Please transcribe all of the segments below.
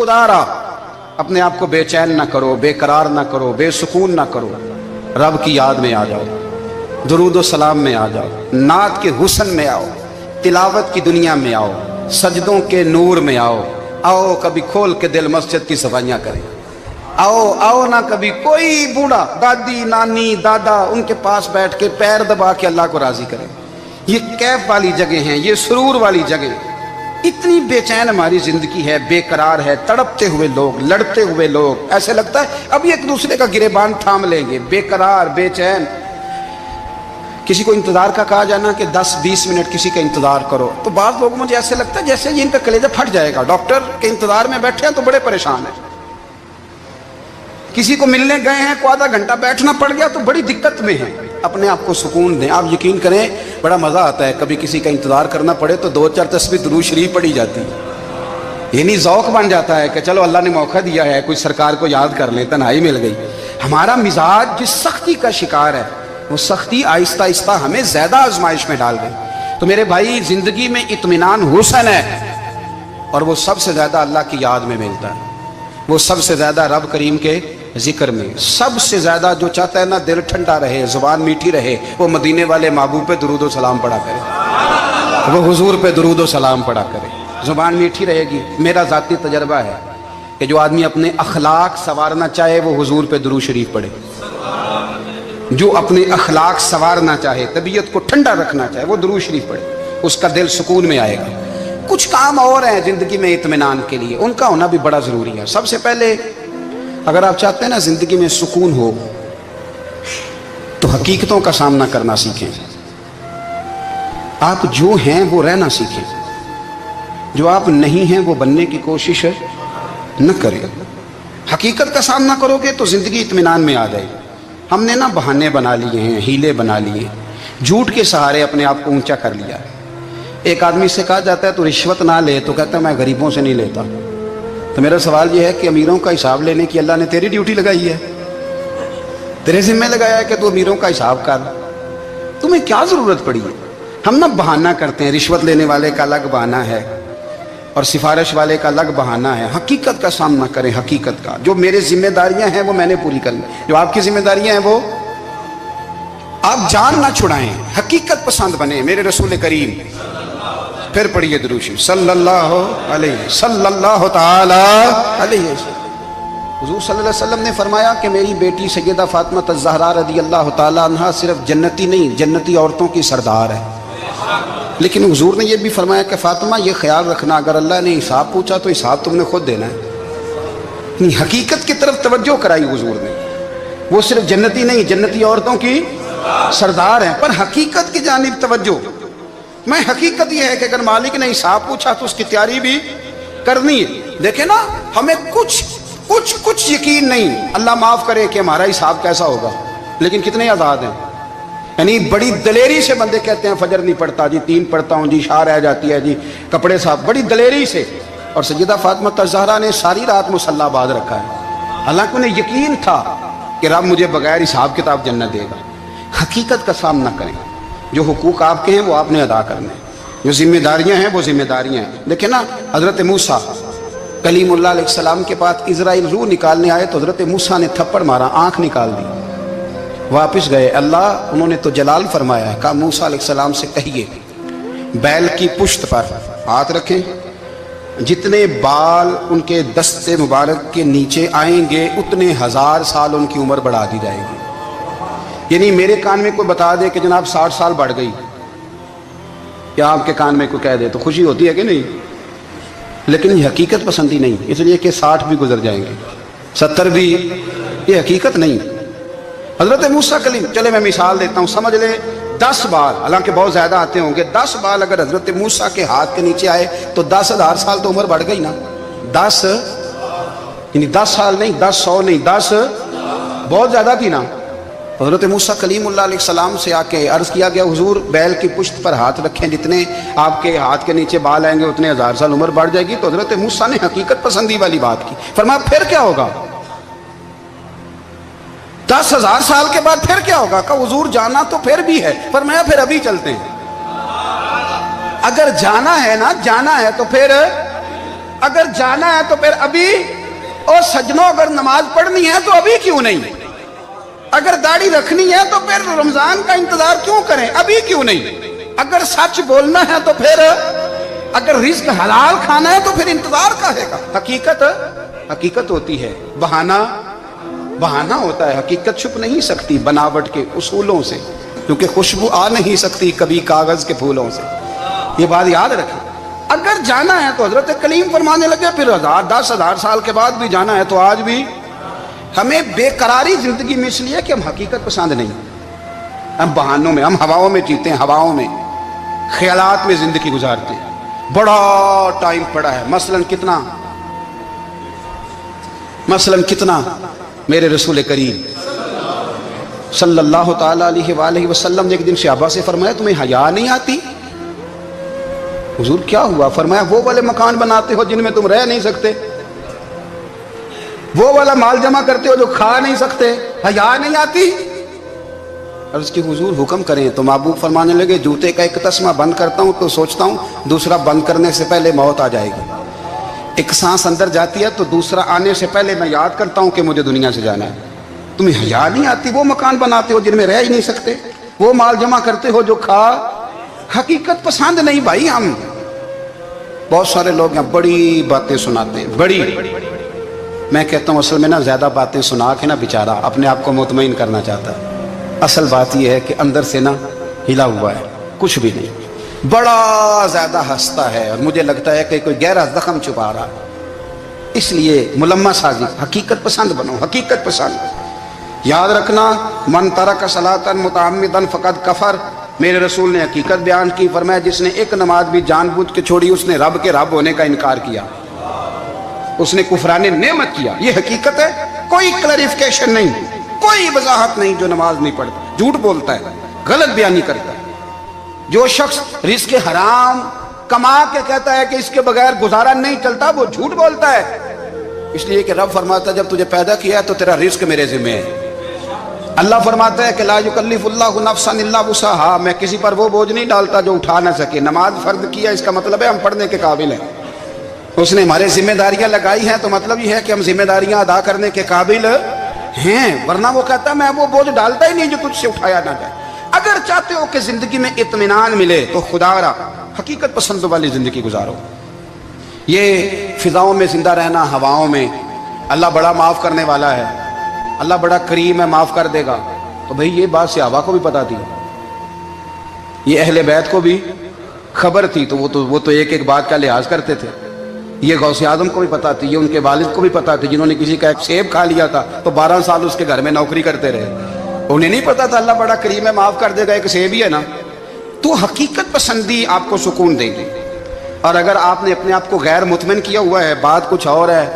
खुदारा अपने आप को बेचैन ना करो, बेकरार ना करो, बेसुकून ना करो, रब की याद में आ जाओ, दुरूद व सलाम में आ जाओ, नात के हुस्न में आओ, तिलावत की दुनिया में आओ, सजदों के नूर में आओ। आओ कभी खोल के दिल मस्जिद की सफाइयाँ करें। आओ आओ ना कभी कोई बूढ़ा, दादी नानी दादा, उनके पास बैठ के पैर दबा के अल्लाह को राजी करें। ये कैफ वाली जगह हैं, ये सुरूर वाली जगह। इतनी बेचैन हमारी जिंदगी है, बेकरार है, तड़पते हुए लोग, लड़ते हुए लोग, ऐसे लगता है अभी एक दूसरे का गिरेबान थाम लेंगे। बेकरार, बेचैन। किसी को इंतजार का कहा जाना कि 10-20 मिनट किसी का इंतजार करो, तो बाद लोग मुझे ऐसे लगता है जैसे इनका कलेजा फट जाएगा। डॉक्टर के इंतजार में बैठे हैं तो बड़े परेशान हैं। किसी को मिलने गए हैं, को आधा घंटा बैठना पड़ गया तो बड़ी दिक्कत में है। अपने आप को सुकून दें। आप यकीन करें बड़ा मजा आता है, कभी किसी का इंतजार करना पड़े तो 2-4 तस्बीह दुरूद शरीफ पड़ी जाती है। ये नहीं ज़ौक़ बन जाता है कि चलो अल्लाह ने मौका दिया है, कोई सरकार को याद कर ले, तन्हाई मिल गई। हमारा मिजाज जिस सख्ती का शिकार है, वो सख्ती आहिस्ता आहिस्ता हमें ज्यादा आजमाइश में डाल गई। तो मेरे भाई, जिंदगी में इत्मीनान हुस्न है, और वो सबसे ज्यादा अल्लाह की याद में मिलता है। वो सबसे ज्यादा रब करीम के जिक्र में। सबसे ज्यादा जो चाहता है ना दिल ठंडा रहे, जुबान मीठी रहे, वो मदीने वाले महबूब पे दुरूद व सलाम पढ़ा करे, वो हुजूर पे दुरूद व सलाम पढ़ा करे, जुबान मीठी रहेगी। मेरा ज़ाती तजर्बा है कि जो आदमी अपने अखलाक संवारना चाहे वो हुजूर पे दुरूद शरीफ पढ़े। जो अपने अखलाक संवारना चाहे, तबीयत को ठंडा रखना चाहे, वो दुरूद शरीफ पढ़े, उसका दिल सुकून में आएगा। कुछ काम और हैं जिंदगी में इत्मीनान के लिए, उनका होना भी बड़ा जरूरी है। सबसे पहले अगर आप चाहते हैं ना जिंदगी में सुकून हो, तो हकीकतों का सामना करना सीखें। आप जो हैं वो रहना सीखें, जो आप नहीं हैं वो बनने की कोशिश न करें। हकीकत का सामना करोगे तो जिंदगी इत्मीनान में आ जाएगी। हमने ना बहाने बना लिए हैं, हीले बना लिए, झूठ के सहारे अपने आप को ऊंचा कर लिया। एक आदमी से कहा जाता है तो रिश्वत ना ले, तो कहता है मैं गरीबों से नहीं लेता। तो मेरा सवाल यह है कि अमीरों का हिसाब लेने की अल्लाह ने तेरी ड्यूटी लगाई है, तेरे जिम्मे लगाया है कि तू अमीरों का हिसाब कर। तुम्हें क्या जरूरत पड़ी है? हम ना बहाना करते हैं, रिश्वत लेने वाले का अलग बहाना है और सिफारिश वाले का अलग बहाना है। हकीकत का सामना करें, हकीकत का। जो मेरी जिम्मेदारियां हैं वो मैंने पूरी करनी, जो आपकी जिम्मेदारियां हैं वो आप जान ना छुड़ाएं, हकीकत पसंद बने। मेरे रसूल करीम, फिर पढ़िए दुरूद शरीफ सल्लल्लाहु ताला अलैहि वसल्लम। हुजूर सल्लल्लाहु अलैहि वसल्लम ने फरमाया कि मेरी बेटी सैयदा फातिमा ज़हरा रज़ियल्लाहु ताला अन्हा सिर्फ जन्नती नहीं, जन्नती औरतों की सरदार है। लेकिन हुजूर ने यह भी फरमाया कि फातिमा ये ख्याल रखना, अगर अल्लाह ने हिसाब पूछा तो हिसाब तुमने खुद देना है। हकीकत की तरफ तवज्जो कराई हुजूर ने। वो सिर्फ जन्नती नहीं, जन्नती औरतों की सरदार है, पर हकीकत की जानिब तवज्जो। मैं हकीकत यह है कि अगर मालिक ने हिसाब पूछा तो उसकी तैयारी भी करनी है। देखे ना, हमें कुछ यकीन नहीं, अल्लाह माफ करे कि हमारा हिसाब कैसा होगा, लेकिन कितने आजाद हैं। यानी बड़ी दलेरी से बंदे कहते हैं फजर नहीं पढ़ता जी, 3 पढ़ता हूँ जी, शाह रह जाती है जी, कपड़े साफ, बड़ी दलेरी से। और सैयदा फातिमा ज़हरा ने सारी रात मुसल्ला बांध रखा है, हालांकि उन्हें यकीन था कि रब मुझे बगैर हिसाब किताब जन्नत देगा। हकीकत का सामना करें, जो हुकूक आपके हैं वो आपने अदा करने, जो जिम्मेदारियां हैं वो जिम्मेदारियां हैं। देखें ना, हजरत मूसा कलीमुल्लाह अलैहिस्सलाम के पास इजराइल रूह निकालने आए तो हजरत मूसा ने थप्पड़ मारा, आंख निकाल दी, वापस गए। अल्लाह उन्होंने तो जलाल फरमाया, कहा मूसा अलैहिस्सलाम से कहिए बैल की पुश्त पर हाथ रखें, जितने बाल उनके दस्ते मुबारक के नीचे आएंगे उतने 1000 साल उनकी उम्र बढ़ा दी जाएगी। यानी मेरे कान में कोई बता दे कि जनाब 60 साल बढ़ गई, या आपके कान में कोई कह दे तो खुशी होती है कि नहीं? लेकिन ये हकीकत पसंदी नहीं, इसलिए कि 60 भी गुजर जाएंगे, 70 भी, ये हकीकत नहीं। हजरत मूसा कलीम, चले मैं मिसाल देता हूँ, समझ ले 10 बाल, हालांकि बहुत ज्यादा आते होंगे, 10 बाल अगर हजरत मूसा के हाथ के नीचे आए तो 10,000 साल तो उम्र बढ़ गई ना। 10 यानी 10 साल नहीं, 10 100 नहीं, 10 बहुत ज्यादा थी ना। हजरत मूसा कलीमुल्लाह अलैहिस्सलाम से आके अर्ज किया गया, हुजूर बैल की पुश्त पर हाथ रखें, जितने आपके हाथ के नीचे बाल आएंगे उतने 1000 साल उम्र बढ़ जाएगी। तो हजरत मूसा ने हकीकत पसंदी वाली बात की, फरमाया फिर क्या होगा? 10,000 साल के बाद फिर क्या होगा? कहा हुजूर जाना तो फिर भी है, फरमाया फिर अभी चलते हैं। अगर जाना है ना, जाना है तो फिर اگر جانا ہے تو پھر ابھی، اور سجنوں اگر نماز پڑھنی ہے تو ابھی کیوں نہیں؟ اگر داڑھی رکھنی ہے تو پھر رمضان کا انتظار کیوں کریں؟ ابھی کیوں نہیں؟ اگر سچ بولنا ہے تو پھر، اگر رزق حلال کھانا ہے تو پھر انتظار کاہے کا؟ حقیقت ہوتی ہے، بہانہ ہوتا ہے، حقیقت چھپ نہیں سکتی بناوٹ کے اصولوں سے، کیونکہ خوشبو آ نہیں سکتی کبھی کاغذ کے پھولوں سے، یہ بات یاد رکھیں۔ اگر جانا ہے تو حضرت کلیم فرمانے لگے پھر 10,000 سال کے بعد بھی جانا ہے تو آج بھی ہمیں بے قراری زندگی میں اس لیے کہ ہم حقیقت پسند نہیں، ہم بہانوں میں، ہم ہواؤں میں جیتے ہیں، ہواؤں میں، خیالات میں زندگی گزارتے ہیں۔ بڑا ٹائم پڑا ہے، مثلاً کتنا میرے رسول کریم صلی اللہ تعالی علیہ وآلہ وسلم نے ایک دن صحابہ سے فرمایا تمہیں حیا نہیں آتی؟ حضور کیا ہوا؟ فرمایا وہ والے مکان بناتے ہو جن میں تم رہ نہیں سکتے، وہ والا مال جمع کرتے ہو جو کھا نہیں سکتے، حیا نہیں آتی؟ عرض کی حضور حکم کریں تو محبوب فرمانے لگے جوتے کا ایک تسمہ بند کرتا ہوں تو سوچتا ہوں دوسرا بند کرنے سے پہلے موت آ جائے گی، ایک سانس اندر جاتی ہے تو دوسرا آنے سے پہلے میں یاد کرتا ہوں کہ مجھے دنیا سے جانا ہے۔ تمہیں حیا نہیں آتی؟ وہ مکان بناتے ہو جن میں رہ ہی نہیں سکتے، وہ مال جمع کرتے ہو جو کھا، حقیقت پسند نہیں بھائی ہم۔ بہت سارے لوگ یہاں بڑی باتیں سناتے ہیں، بڑی، میں کہتا ہوں اصل میں نا زیادہ باتیں سنا کے نا بیچارہ اپنے آپ کو مطمئن کرنا چاہتا ہے، اصل بات یہ ہے کہ اندر سے نا ہلا ہوا ہے، کچھ بھی نہیں، بڑا زیادہ ہنستا ہے اور مجھے لگتا ہے کہ کوئی گہرا زخم چھپا رہا ہے، اس لیے ملمہ سازی۔ حقیقت پسند بنو، حقیقت پسند۔ یاد رکھنا من ترک صلاۃ متعمدا فقد کفر، میرے رسول نے حقیقت بیان کی، فرمایا جس نے ایک نماز بھی جان بوجھ کے چھوڑی اس نے رب کے رب ہونے کا انکار کیا، اس نے کفران نعمت کیا۔ یہ حقیقت ہے، کوئی کلیریفیکیشن نہیں، کوئی وضاحت نہیں۔ جو نماز نہیں پڑھتا جھوٹ بولتا ہے، غلط بیانی کرتا ہے۔ جو شخص رزق حرام کما کے کہتا ہے کہ اس کے بغیر گزارا نہیں چلتا، وہ جھوٹ بولتا ہے، اس لیے کہ رب فرماتا ہے جب تجھے پیدا کیا ہے تو تیرا رزق میرے ذمہ ہے۔ اللہ فرماتا ہے کہ لا یکلف اللہ نفسا الا وسعها، میں کسی پر وہ بوجھ نہیں ڈالتا جو اٹھا نہ سکے۔ نماز فرض کیا اس کا مطلب ہے ہم پڑھنے کے قابل ہیں، اس نے ہمارے ذمہ داریاں لگائی ہیں تو مطلب یہ ہے کہ ہم ذمہ داریاں ادا کرنے کے قابل ہیں، ورنہ وہ کہتا ہے میں وہ بوجھ ڈالتا ہی نہیں جو تجھ سے اٹھایا نہ جائے۔ اگر چاہتے ہو کہ زندگی میں اطمینان ملے تو خدا را حقیقت پسند والی زندگی گزارو۔ یہ فضاؤں میں زندہ رہنا، ہواؤں میں، اللہ بڑا معاف کرنے والا ہے، اللہ بڑا کریم ہے، معاف کر دے گا، تو بھئی یہ بات صحابہ کو بھی پتا تھی، یہ اہل بیت کو بھی خبر تھی، تو وہ تو ایک ایک بات کا لحاظ کرتے تھے۔ یہ غوث اعظم کو بھی پتا تھی، یہ ان کے والد کو بھی پتا تھی، جنہوں نے کسی کا ایک سیب کھا لیا تھا تو 12 سال اس کے گھر میں نوکری کرتے رہے، انہیں نہیں پتا تھا اللہ بڑا کریم ہے، معاف کر دے گا، ایک سیب ہی ہے نا۔ تو حقیقت پسندی آپ کو سکون دے گی، اور اگر آپ نے اپنے آپ کو غیر مطمئن کیا ہوا ہے، بات کچھ اور ہے،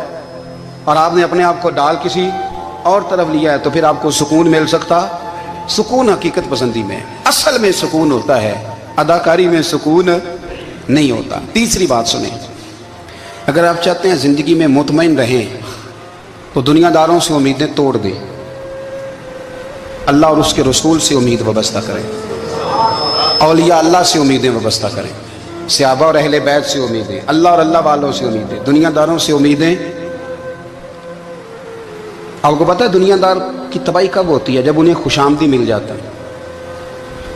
اور آپ نے اپنے آپ کو ڈال کسی اور طرف لیا ہے، تو پھر آپ کو سکون مل سکتا؟ سکون حقیقت پسندی میں، اصل میں سکون ہوتا ہے، اداکاری میں سکون نہیں ہوتا۔ تیسری بات سنیں، اگر آپ چاہتے ہیں زندگی میں مطمئن رہیں تو دنیا داروں سے امیدیں توڑ دیں، اللہ اور اس کے رسول سے امید وابستہ کریں، اولیاء اللہ سے امیدیں وابستہ کریں، صحابہ اور اہل بیت سے امیدیں، اللہ اور اللہ والوں سے امیدیں، دنیا داروں سے امیدیں۔ آپ کو پتہ ہے دنیا دار کی تباہی کب ہوتی ہے؟ جب انہیں خوش آمدی مل جاتا ہے۔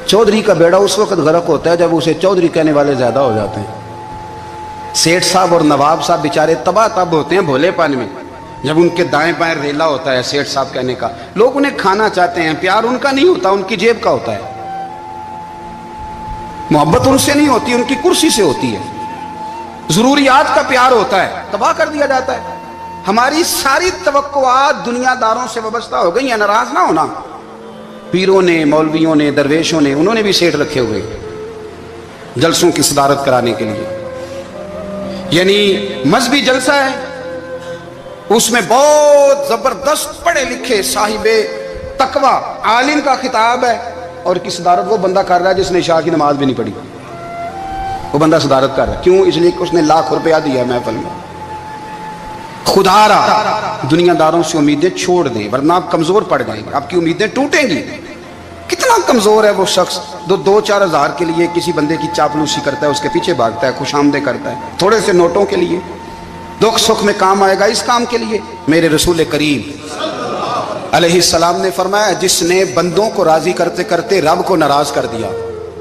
چودھری کا بیڑا اس وقت غرق ہوتا ہے جب اسے چودھری کہنے والے زیادہ ہو جاتے ہیں۔ سیٹھ صاحب اور نواب صاحب بیچارے تباہ تب ہوتے ہیں بھولے پن میں، جب ان کے دائیں بائیں ریلا ہوتا ہے سیٹھ صاحب کہنے کا، لوگ انہیں کھانا چاہتے ہیں، پیار ان کا نہیں ہوتا، ان کی جیب کا ہوتا ہے، محبت ان سے نہیں ہوتی، ان کی کرسی سے ہوتی ہے، ضروریات کا پیار ہوتا ہے، تباہ کر دیا جاتا ہے۔ ہماری ساری توقعات دنیا داروں سے وابستہ ہو گئی ہیں، ناراض نہ ہونا۔ پیروں نے، مولویوں نے، درویشوں نے، انہوں نے بھی سیٹ رکھے ہوئے جلسوں کی صدارت کرانے کے لیے، یعنی مذہبی جلسہ ہے، اس میں بہت زبردست پڑھے لکھے صاحب تقوی عالم کا خطاب ہے، اور کی صدارت وہ بندہ کر رہا ہے جس نے عشاء کی نماز بھی نہیں پڑھی، وہ بندہ صدارت کر رہا ہے، کیوں؟ اس لیے کہ اس نے لاکھ روپیہ دیا ہے محفل میں۔ خدا را دنیا داروں سے امیدیں چھوڑ دیں ورنہ آپ کمزور پڑ جائیں گے، آپ کی امیدیں ٹوٹیں گی۔ کتنا کمزور ہے وہ شخص جو 2-4 ہزار کے لیے کسی بندے کی چاپلوسی کرتا ہے، اس کے پیچھے بھاگتا ہے، خوش آمدیں کرتا ہے، تھوڑے سے نوٹوں کے لیے، दुख सुख में काम आएगा, इस काम के लिए मेरे रसूल करीम अलैहिस्सलाम ने फरमाया, जिसने बंदों को राजी करते करते रब को नाराज कर दिया,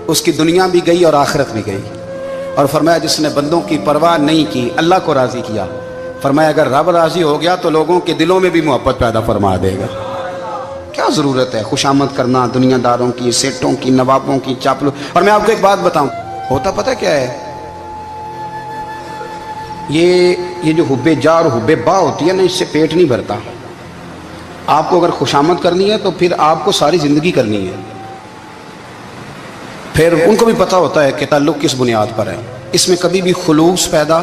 उसकी दुनिया भी गई और आखिरत भी गई। और फरमाया, जिसने बंदों की परवाह नहीं की, अल्लाह को राजी किया, फरमाया अगर रब राजी हो गया तो लोगों के दिलों में भी मोहब्बत पैदा फरमा देगा। क्या ज़रूरत है खुशामद करना दुनियादारों की, सेठों की, नवाबों की, चापलू। और मैं आपको एक बात बताऊं, होता पता क्या है, ये जो हुब्बे जा और हुब्बे बा होती है ना, इससे पेट नहीं भरता। आपको अगर खुशामद करनी है तो फिर आपको सारी ज़िंदगी करनी है। फिर उनको भी पता होता है कि ताल्लुक़ किस बुनियाद पर है, इसमें कभी भी खुलूस पैदा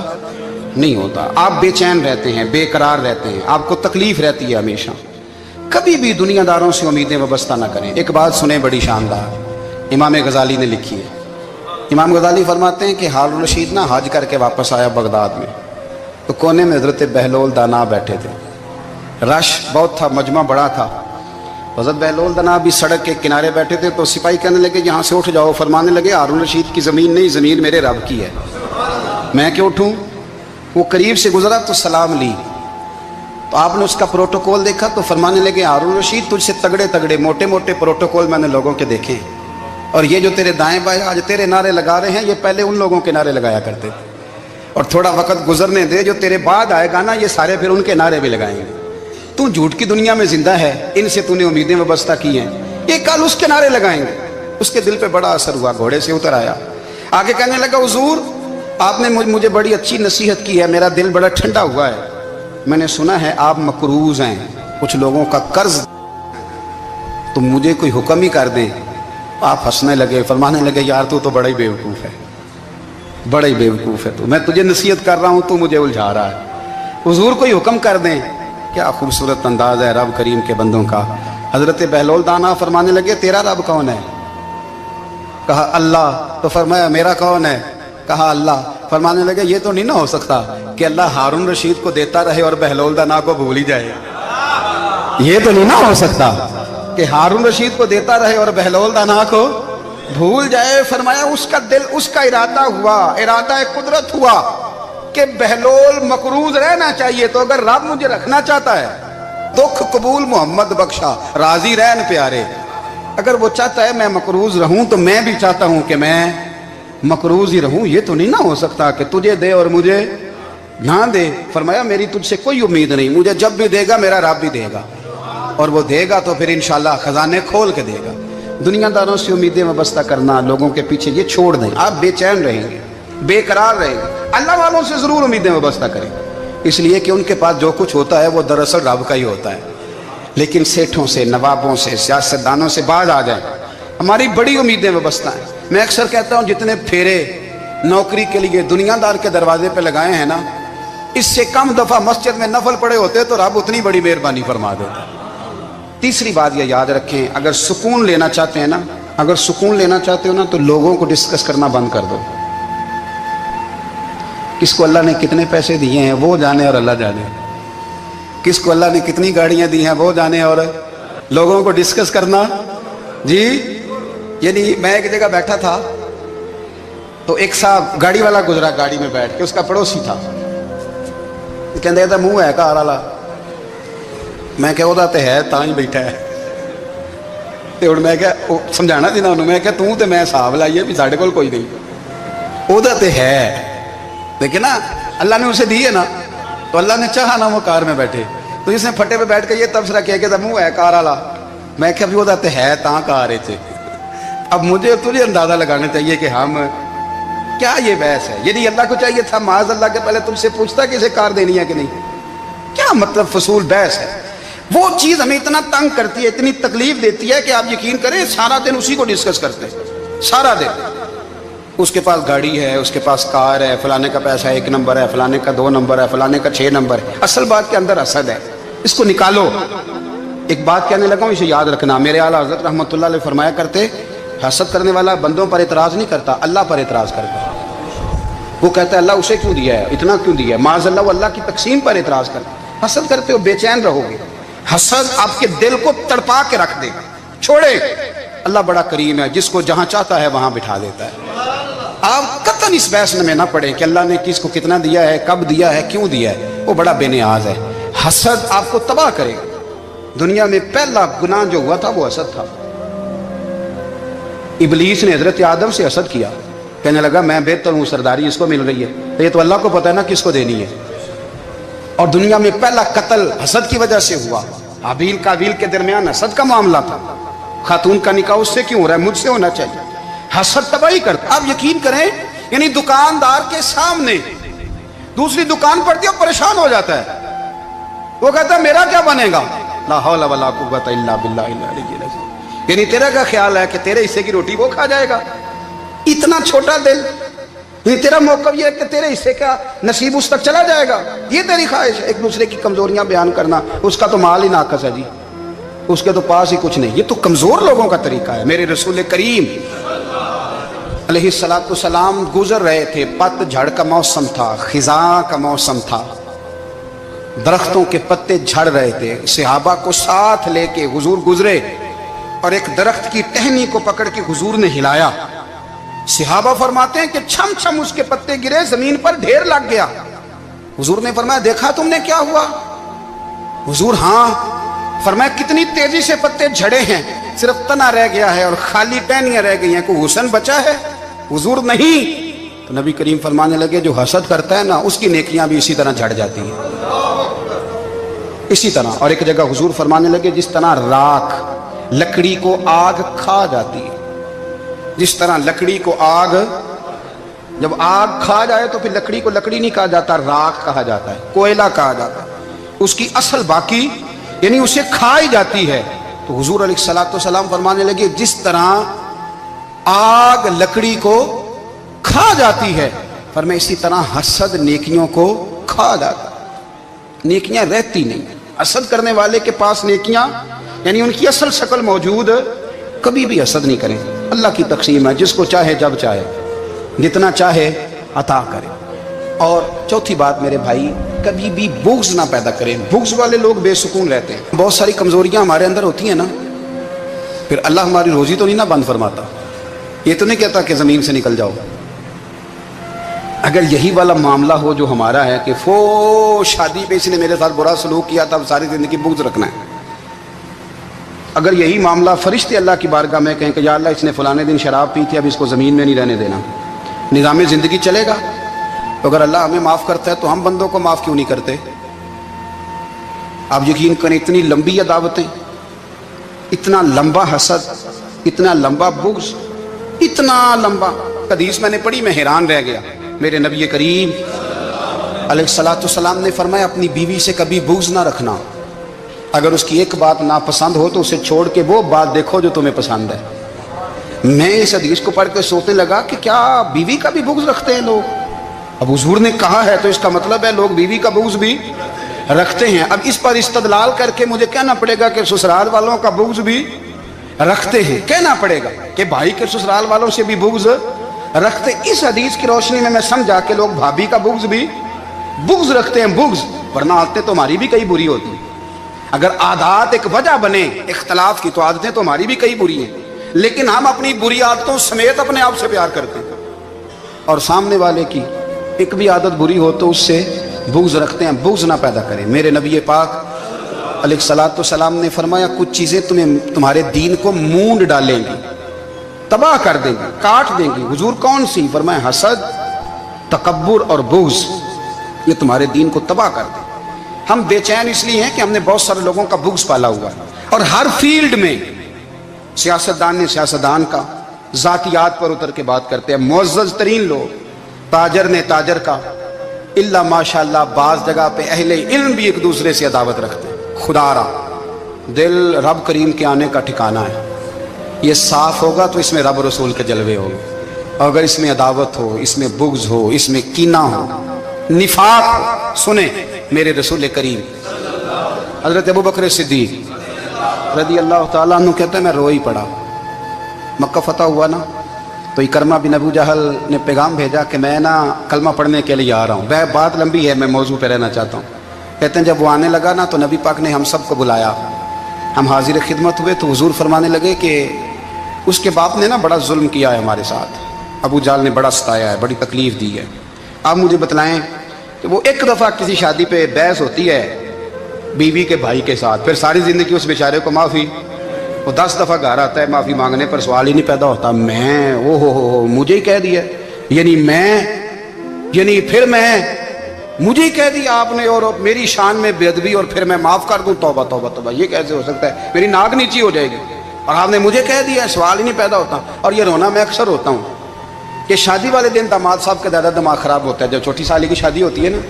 नहीं होता। आप बेचैन रहते हैं, बेकरार रहते हैं, आपको तकलीफ़ रहती है हमेशा। कभी भी दुनियादारों से उम्मीदें वाबस्ता ना करें। एक बात सुने बड़ी शानदार, इमाम गज़ाली ने लिखी है। इमाम गज़ाली फरमाते हैं कि हारून रशीद ना हज करके वापस आया बगदाद में, तो कोने में हज़रत बहलोल दाना बैठे थे। रश बहुत था, मजमा बड़ा था। हज़रत बहलोल दाना भी सड़क के किनारे बैठे थे। तो सिपाही कहने लगे यहाँ से उठ जाओ। फरमाने लगे हारून रशीद की ज़मीन नहीं, ज़मीन मेरे रब की है, मैं क्यों उठूँ। वो करीब से गुजरा तो सलाम ली, तो आपने उसका प्रोटोकॉल देखा तो फरमाने लगे हारून रशीद तुझसे तगड़े तगड़े मोटे मोटे प्रोटोकॉल मैंने लोगों के देखे हैं, और ये जो तेरे दाएं बाएं आज तेरे नारे लगा रहे हैं, ये पहले उन लोगों के नारे लगाया करते थे। और थोड़ा वक्त गुजरने दे, जो तेरे बाद आएगा ना, ये सारे फिर उनके नारे भी लगाएंगे। तू झूठ की दुनिया में जिंदा है, इनसे तूने उम्मीदें वाबस्ता की हैं, ये कल उसके नारे लगाएंगे। उसके दिल पे बड़ा असर हुआ, घोड़े से उतर आया, आगे कहने लगा हुजूर आपने मुझे बड़ी अच्छी नसीहत की है, मेरा दिल बड़ा ठंडा हुआ है। मैंने सुना है आप मकरूज हैं, कुछ लोगों का कर्ज, तो मुझे कोई हुक्म ही कर दें। आप हंसने लगे, फरमाने लगे यार तू तो बड़ा ही बेवकूफ़ है, बड़ा ही बेवकूफ़ है तू, मैं तुझे नसीहत कर रहा हूँ, तू मुझे उलझा रहा है। हुजूर कोई हुक्म कर दें। क्या खूबसूरत अंदाज है रब करीम के बंदों का। हज़रत बहलोल दाना फरमाने लगे तेरा रब कौन है। कहा अल्लाह। तो फरमाया मेरा कौन है। कहा अल्लाह। फरमाने लगे ये तो नहीं ना हो सकता कि अल्लाह हारून रशीद को देता रहे और बहलोल दाना को भूल ही जाए। ये तो नहीं ना हो सकता कि हारून रशीद को देता रहे और बहलोल दाना को भूल जाए। फरमाया उसका दिल, उसका इरादा हुआ, इरादा कुदरत हुआ कि बहलोल मकरूज रहना चाहिए। तो अगर रब मुझे रखना चाहता है, दुख कबूल मोहम्मद बख्शा, राजी रहन प्यारे, अगर वो चाहता है मैं मकरूज रहूं तो मैं भी चाहता हूं कि मैं मकरूज ही रहूं। ये तो नहीं ना हो सकता कि तुझे दे और मुझे ना दे। फरमाया मेरी तुझसे कोई उम्मीद नहीं, मुझे जब भी देगा मेरा रब भी देगा, और वो देगा तो फिर इंशाल्लाह खजाने खोल के देगा। दुनियादारों से उम्मीदें वाबस्ता करना, लोगों के पीछे, ये छोड़ दें। आप बेचैन रहेंगे, बेकरार रहेंगे। अल्लाह वालों से ज़रूर उम्मीदें वाबस्ता करें, इसलिए कि उनके पास जो कुछ होता है वो दरअसल रब का ही होता है। लेकिन सेठों से, नवाबों से, सियासतदानों से बाज आ जाए, हमारी बड़ी उम्मीदें वाबस्ता हैं। मैं अक्सर कहता हूँ जितने फेरे नौकरी के लिए दुनियादार के दरवाजे पे लगाए हैं ना, इससे कम दफ़ा मस्जिद में नफल पड़े होते तो रब उतनी बड़ी मेहरबानी फरमा देता। तीसरी बात यह याद रखें, अगर सुकून लेना चाहते हैं ना, अगर सुकून लेना चाहते हो ना, तो लोगों को डिस्कस करना बंद कर दो। किसको अल्लाह ने कितने पैसे दिए हैं वो जाने और अल्लाह जाने, किसको अल्लाह ने कितनी गाड़ियां दी हैं वो जाने, और लोगों को डिस्कस करना जी। यानी मैं एक जगह बैठा था तो एक साहब गाड़ी वाला गुजरा, गाड़ी में बैठ के, उसका पड़ोसी था, कहते था मुंह है कार वाला। मैं क्या ਉਹਦਾ ਤੇ ਹੈ ਤਾਂ ਹੀ ਬੈਠਾ ਹੈ। ਤੇ ਹੁਣ ਮੈਂ ਕਿਹਾ ਉਹ ਸਮਝਾਣਾ ਸੀ ਨਾ ਉਹਨੂੰ, ਮੈਂ ਕਿਹਾ ਤੂੰ ਤੇ ਮੈਂ ਹਿਸਾਬ ਲਾਈਏ ਵੀ ਸਾਡੇ ਕੋਲ ਕੋਈ ਨਹੀਂ, ਉਹਦਾ ਤੇ ਹੈ। लेकिन ना अल्लाह ने उसे दी है ना, तो अल्लाह ने चाहा ना वो कार में बैठे, तो इसने फटे पे बैठ के ये तबसरा किया कि मुंह है कार वाला। मैं क्या भी वो तो है ता कार है। अब मुझे तुझे अंदाजा लगाना चाहिए कि हम क्या ये बहस है। यदि अल्लाह को चाहिए था माज अल्लाह के पहले तुमसे पूछता कि इसे कार देनी है कि नहीं। क्या मतलब फसूल बहस है। वो चीज़ हमें इतना तंग करती है, इतनी तकलीफ देती है कि आप यकीन करें सारा दिन उसी को डिस्कस करते हैं, सारा दिन। उसके पास गाड़ी है, उसके पास कार है, फलाने का पैसा 1 नंबर है, फलाने का 2 नंबर है, फलाने का 6 नंबर है। असल बात के अंदर हसद है, इसको निकालो। एक बात कहने लगा हूँ, इसे याद रखना। मेरे आला हज़रत रहमतुल्लाह अलैह फरमाया करते, हसद करने वाला बंदों पर एतराज़ नहीं करता, अल्लाह पर एतराज़ करता। वो कहता है अल्लाह उसे क्यों दिया है, इतना क्यों दिया है, माज़ अल्लाह, वो अल्लाह की तकसीम पर एतराज़ करता। हसद करते हो बेचैन रहोगे, हसद आपके दिल को तड़पा के रख देगा। छोड़े, अल्लाह बड़ा करीम है, जिसको जहाँ चाहता है वहाँ बिठा देता है। आप कतन فوراً اس بحث میں نہ پڑے کہ اللہ نے کس کو کتنا دیا ہے، کب دیا ہے، کیوں دیا ہے، وہ بڑا بے نیاز ہے۔ حسد آپ کو تباہ کرے گا۔ دنیا میں پہلا گناہ جو ہوا تھا وہ حسد تھا۔ ابلیس نے حضرت آدم سے حسد کیا، کہنے لگا میں بہتر ہوں، سرداری اس کو مل رہی ہے، یہ تو اللہ کو پتہ ہے نا کس کو دینی ہے۔ اور دنیا میں پہلا قتل حسد کی وجہ سے ہوا۔ حابیل قابیل کے درمیان حسد کا معاملہ تھا، خاتون کا نکاح اس سے کیوں ہو رہا ہے، مجھ سے ہونا چاہیے۔ حسد تباہی کرتا۔ آپ یقین کریں، یعنی دکاندار کے سامنے دوسری دکان پڑتی ہے، پریشان ہو جاتا ہے، وہ کہتا ہے میرا کیا بنے گا، لا حول ولا قوت الا باللہ العلی العظیم۔ یعنی تیرا کیا خیال ہے کہ تیرے حصے کی روٹی وہ کھا جائے گا؟ اتنا چھوٹا دل، یعنی تیرا موقف یہ ہے کہ تیرے حصے کا نصیب اس تک چلا جائے گا، یہ تیری خواہش ہے۔ ایک دوسرے کی کمزوریاں بیان کرنا، اس کا تو مال ہی ناقص ہے جی، اس کے تو پاس ہی کچھ نہیں، یہ تو کمزور لوگوں کا طریقہ ہے۔ میرے رسول کریم علیہ السلام گزر رہے تھے، پت جھڑ کا موسم تھا، خزاں کا موسم تھا، درختوں کے پتے جھڑ رہے تھے، صحابہ کو ساتھ لے کے حضور گزرے اور ایک درخت کی ٹہنی کو پکڑ کے حضور نے ہلایا۔ صحابہ فرماتے ہیں کہ چھم چھم اس کے پتے گرے، زمین پر ڈھیر لگ گیا۔ حضور نے فرمایا دیکھا تم نے کیا ہوا؟ حضور ہاں۔ فرمایا کتنی تیزی سے پتے جھڑے ہیں، صرف تنا رہ گیا ہے اور خالی ٹہنیاں رہ گئی ہیں، کوئی حسن بچا ہے؟ حضور نہیں۔ تو نبی کریم فرمانے لگے جو حسد کرتا ہے نا، اس کی نیکیاں بھی اسی طرح جھڑ جاتی ہیں، اسی طرح۔ اور ایک جگہ حضور فرمانے لگے جس طرح راکھ لکڑی کو آگ کھا جاتی ہے، جس طرح لکڑی کو آگ، جب آگ کھا جائے تو پھر لکڑی کو لکڑی نہیں کہا جاتا، راکھ کہا جاتا ہے، کوئلہ کہا جاتا ہے، اس کی اصل باقی یعنی اسے کھائی جاتی ہے۔ تو حضور علیہ السلام فرمانے لگے جس طرح آگ لکڑی کو کھا جاتی ہے، فرمایا اسی طرح حسد نیکیوں کو کھا جاتا ہے، نیکیاں رہتی نہیں۔ حسد کرنے والے کے پاس نیکیاں یعنی ان کی اصل شکل موجود، کبھی بھی حسد نہیں کریں۔ اللہ کی تقسیم ہے، جس کو چاہے جب چاہے جتنا چاہے عطا کرے۔ اور چوتھی بات میرے بھائی، کبھی بھی بغض نہ پیدا کریں۔ بغض والے لوگ بے سکون رہتے ہیں۔ بہت ساری کمزوریاں ہمارے اندر ہوتی ہیں نا، پھر اللہ ہماری روزی تو نہیں نہ بند فرماتا، یہ تو نہیں کہتا کہ زمین سے نکل جاؤ۔ اگر یہی والا معاملہ ہو جو ہمارا ہے کہ شادی پہ اس نے میرے ساتھ برا سلوک کیا تھا، اب ساری زندگی بغض رکھنا ہے۔ اگر یہی معاملہ فرشتے اللہ کی بارگاہ میں کہیں کہ یا اللہ اس نے فلانے دن شراب پی تھی، اب اس کو زمین میں نہیں رہنے دینا، نظام زندگی چلے گا؟ تو اگر اللہ ہمیں معاف کرتا ہے تو ہم بندوں کو معاف کیوں نہیں کرتے؟ آپ یقین کریں، اتنی لمبی عداوتیں، اتنا لمبا حسد، اتنا لمبا بغض، اتنا لمبا۔ حدیث میں نے پڑھی، میں حیران رہ گیا۔ میرے نبی کریم علیہ السلام نے فرمایا اپنی بیوی سے کبھی بغض نہ رکھنا، اگر اس کی ایک بات ناپسند ہو تو اسے چھوڑ کے وہ بات دیکھو جو تمہیں پسند ہے۔ میں اس حدیث کو پڑھ کے سوچنے لگا کہ کیا بیوی کا بھی بغض رکھتے ہیں لوگ؟ اب حضور نے کہا ہے تو اس کا مطلب ہے لوگ بیوی کا بغض بھی رکھتے ہیں۔ اب اس پر استدلال کر کے مجھے کہنا پڑے گا کہ سسرال والوں کا بغض بھی رکھتے ہیں، کہنا پڑے گا کہ بھائی کے سسرال والوں سے بھی بغض رکھتے۔ اس حدیث کی روشنی میں سمجھا کہ لوگ بھابھی کا بغض بھی رکھتے ہیں، بغض، ورنہ عادتیں تو ہماری بھی کئی بری ہوتی ہیں۔ اگر عادات ایک وجہ بنے اختلاف کی تو عادتیں تو ہماری بھی کئی بری ہیں، لیکن ہم اپنی بری عادتوں سمیت اپنے آپ سے پیار کرتے ہیں، اور سامنے والے کی ایک بھی عادت بری ہو تو اس سے بغض رکھتے ہیں۔ بغض نہ پیدا کریں۔ میرے نبی پاک علیہ السلام نے فرمایا کچھ چیزیں تمہارے دین کو مونڈ ڈالیں گی، تباہ کر دیں گی، کاٹ دیں گی۔ حضور کون سی؟ فرمایا حسد، تکبر اور بغض، یہ تمہارے دین کو تباہ کر دیں۔ ہم بے چین اس لیے ہیں کہ ہم نے بہت سارے لوگوں کا بغض پالا ہوا ہے، اور ہر فیلڈ میں سیاستدان نے سیاستدان کا، ذاتیات پر اتر کے بات کرتے ہیں، معزز ترین لوگ، تاجر نے تاجر کا، اللہ ماشاءاللہ بعض جگہ پہ اہل علم بھی ایک دوسرے سے عداوت رکھتے ہیں۔ خدا را دل رب کریم کے آنے کا ٹھکانہ ہے، یہ صاف ہوگا تو اس میں رب رسول کے جلوے ہوں گے، اور اگر اس میں عداوت ہو، اس میں بغض ہو، اس میں کینہ ہو، نفاق ہو، سنیں میرے رسول کریم حضرت ابوبکر صدیق رضی اللہ تعالیٰ عنہ کہتے ہیں میں رو ہی پڑا۔ مکہ فتح ہوا نا تو اکرمہ بن ابو جہل نے پیغام بھیجا کہ میں نا کلمہ پڑھنے کے لیے آ رہا ہوں۔ بات لمبی ہے، میں موضوع پہ رہنا چاہتا ہوں۔ کہتے ہیں جب وہ آنے لگا نا تو نبی پاک نے ہم سب کو بلایا، ہم حاضر خدمت ہوئے تو حضور فرمانے لگے کہ اس کے باپ نے نا بڑا ظلم کیا ہے ہمارے ساتھ، अबू जाल ने बड़ा सताया है, बड़ी तकलीफ दी है। आप मुझे बतलाएं कि वो एक दफ़ा किसी शादी पे बहस होती है बीवी के भाई के साथ, फिर सारी ज़िंदगी उस बेचारे को माफ़ी, वो 10 दफ़ा घर आता है माफ़ी मांगने पर सवाल ही नहीं पैदा होता, मैं ओ हो मुझे ही कह दिया, यानी फिर मैं मुझे ही कह दिया आपने और मेरी शान में बेअदबी और फिर मैं माफ़ कर दूँ, तौबा तौबा तौबा, ये कैसे हो सकता है, मेरी नाक नीची हो जाएगी और आपने मुझे कह दिया, सवाल ही नहीं पैदा होता। और ये रोना मैं अक्सर होता हूँ कि शादी वाले दिन दामाद साहब का ज़्यादा दिमाग ख़राब होता है। जब छोटी साली की शादी होती है ना,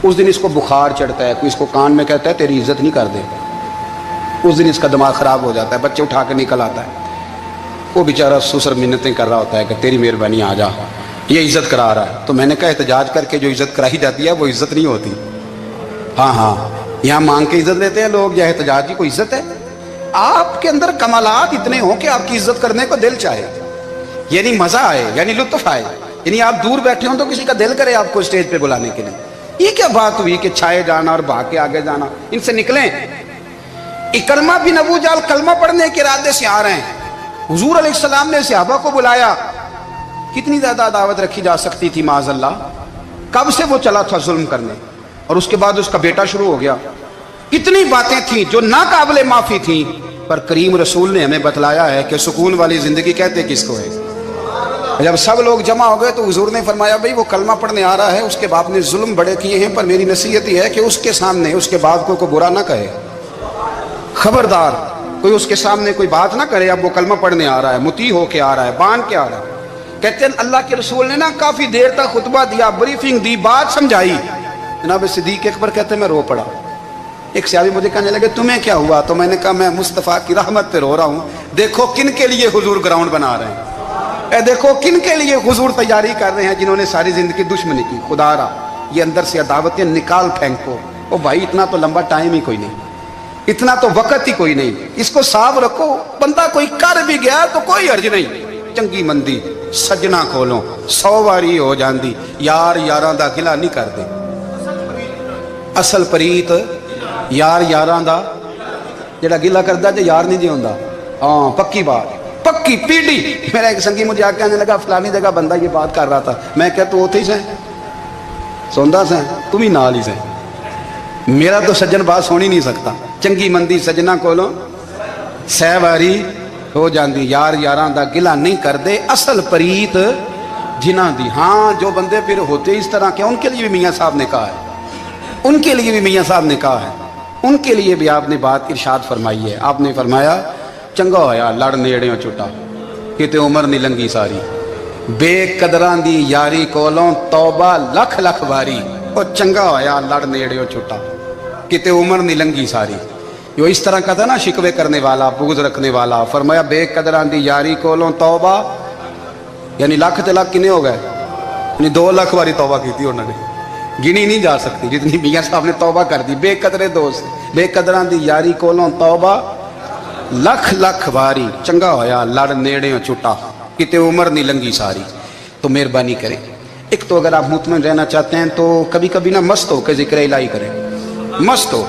उस दिन इसको बुखार चढ़ता है, कोई इसको कान में कहता है तेरी इज्जत नहीं कर दे, उस दिन इसका दिमाग ख़राब हो जाता है, बच्चे उठा के निकल आता है, वो बेचारा ससुर मिन्नतें कर रहा होता है कि तेरी मेहरबानी आ जा, ये इज़्ज़त करा रहा है। तो मैंने कहा एहतजाज करके जो इज़्ज़त कराई जाती है वो इज़्ज़त नहीं होती। हाँ, यहाँ मांग के इज़्ज़त लेते हैं लोग, या एहतजाज की कोई इज़्ज़त है? आपके अंदर कमालात इतने हों कि आपकी इज़्ज़त करने को दिल चाहे, यानी मज़ा आए, यानी लुत्फ आए, यानी आप दूर बैठे हों तो किसी का दिल करे आपको स्टेज पे बुलाने के लिए। ये क्या बात हुई कि छाए जाना और भाग के आगे जाना, इनसे निकलें। इकरमा बिन अबू जाल कलमा पढ़ने के इरादे से आ रहे हैं, हुजूर अलैहिस्सलाम ने सहाबा को बुलाया, कितनी ज्यादा दावत रखी जा सकती थी माज़अल्लाह, कब से वो चला था जुल्म करने, और उसके बाद उसका बेटा शुरू हो गया। कितनी बातें थी जो ना काबिले माफी थी, पर करीम रसूल ने हमें बतलाया है कि सुकून वाली जिंदगी कहते किसको है। जब सब लोग जमा हो गए तो हुजूर ने फरमाया भाई वो कलमा पढ़ने आ रहा है, उसके बाप ने जुल्म बड़े किए हैं, पर मेरी नसीहत ही है कि उसके सामने उसके बाप को बुरा ना कहे, खबरदार कोई उसके सामने कोई बात ना करे। अब वो कलमा पढ़ने आ रहा है, मुती होके आ रहा है, बांध के आ रहा है। कहते हैं अल्लाह के रसूल ने ना काफी देर तक खुतबा दिया, ब्रीफिंग दी, बात समझाई। जनाब सिद्दीक अकबर कहते हैं मैं रो पड़ा। एक सहाबी मुझे कहने लगे तुम्हें क्या हुआ, तो मैंने कहा मैं मुस्तफ़ा की रहमत पे रो रहा हूँ। देखो किन के लिए हुजूर ग्राउंड बना रहे हैं, देखो किन के लिए हुजूर तैयारी कर रहे हैं, जिन्होंने सारी जिंदगी दुश्मनी की। खुदारा ये अंदर से दावतें निकाल फेंको। ओ भाई इतना तो लंबा टाइम ही कोई नहीं, इतना तो वक्त ही कोई नहीं, इसको साफ रखो। बंदा कोई कर भी गया तो कोई अर्ज नहीं, चंगी मंदी सजना खोलो 100 वारी हो जाती, यार यारां दा गिला नहीं करते। असल परीत यार यारां दा जेड़ा गिला करदा जे यार नहीं जी होंदा। हाँ पक्की बात, पक्की पीढ़ी। मेरा एक संगी मुझे आके आने लगा फलानी जगह बंदा ये बात कर रहा था, मैं क्या तू उथे ही से सुनदा से, तुम ही नाल ही से, मेरा तो सज्जन बात सुन ही नहीं सकता। चंगी मंदी सजना कोलों 100 वारी हो जाती, यार यारां दा गिला नहीं करते, असल परीत जिन्हां दी। हाँ जो बंदे फिर होते इस तरह के, उनके लिए भी मियाँ साहब ने कहा है, उनके लिए भी मियाँ साहब ने कहा है, उनके लिए भी आपने बात इरशाद फरमाई है। आपने फरमाया चंगा होया लड़ नेड़ियों छुटा, किते उम्र नहीं लंघी सारी, बेकदरां दी यारी कोलों तौबा लख लख बारी। और चंगा होया लड़ नेड़ियों छुटा, किते उम्र नहीं लंघी सारी। यो इस तरह का था ना, शिकवे करने वाला, बुग़्ज़ रखने वाला। फरमाया बेकदरां दी यारी कोलों तौबा, यानी लख ते लख किने हो गए, यानी 2 लाख बारी तौबा की थी उन्होंने, गिनी नहीं जा सकती जितनी मियाँ साहब ने तौबा कर दी। बेकदरे दोस्त बेकदरां दी यारी कोलों तौबा लख लख बारी, चंगा होया लड़ नेड़े छुटा, किते उम्र नहीं लंघी सारी। तो मेहरबानी करें, एक तो अगर आप मुतमईन रहना चाहते हैं तो कभी कभी ना मस्त हो के जिक्र इलाही करें। मस्त हो,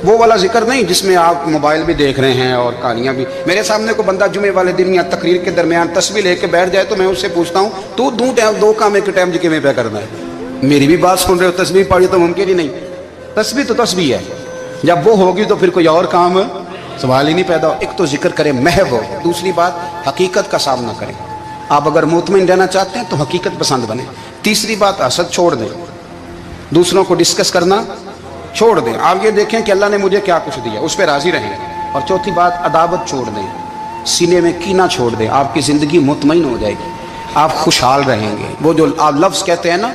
वो वाला जिक्र नहीं जिसमें आप मोबाइल भी देख रहे हैं और कहानियाँ भी। मेरे सामने को बंदा जुमे वाले दिन या तकरीर के दरमियान तस्बीह लेके बैठ जाए तो मैं उससे पूछता हूँ तू 2 काम एक टाइम जिक्र में पे करना है। मेरी भी बात सुन रहे हो, तस्बीह पढ़ी तो मुमकिन ही नहीं। तस्बीह तो तस्बीह है, जब वो होगी तो फिर कोई और काम सवाल ही नहीं पैदा हो। एक तो जिक्र करें महव हो, दूसरी बात हकीकत का सामना करें। आप अगर मुतमईन रहना चाहते हैं तो हकीकत पसंद बने। तीसरी बात हसद छोड़ दें, दूसरों को डिस्कस करना छोड़ दें। आप ये देखें कि अल्लाह ने मुझे क्या कुछ दिया, उस पर राजी रहें। और चौथी बात अदावत छोड़ दें, सीने में कीना छोड़ दें। आपकी ज़िंदगी मुतमईन हो जाएगी, आप खुशहाल रहेंगे। वो जो आप लफ्ज़ कहते हैं ना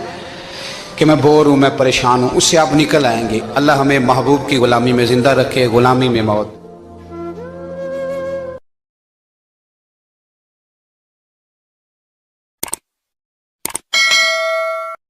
कि मैं बोर हूँ, मैं परेशान हूँ, उससे आप निकल आएंगे। अल्लाह हमें महबूब की ग़ुलामी में ज़िंदा रखे, ग़ुलामी में मौत।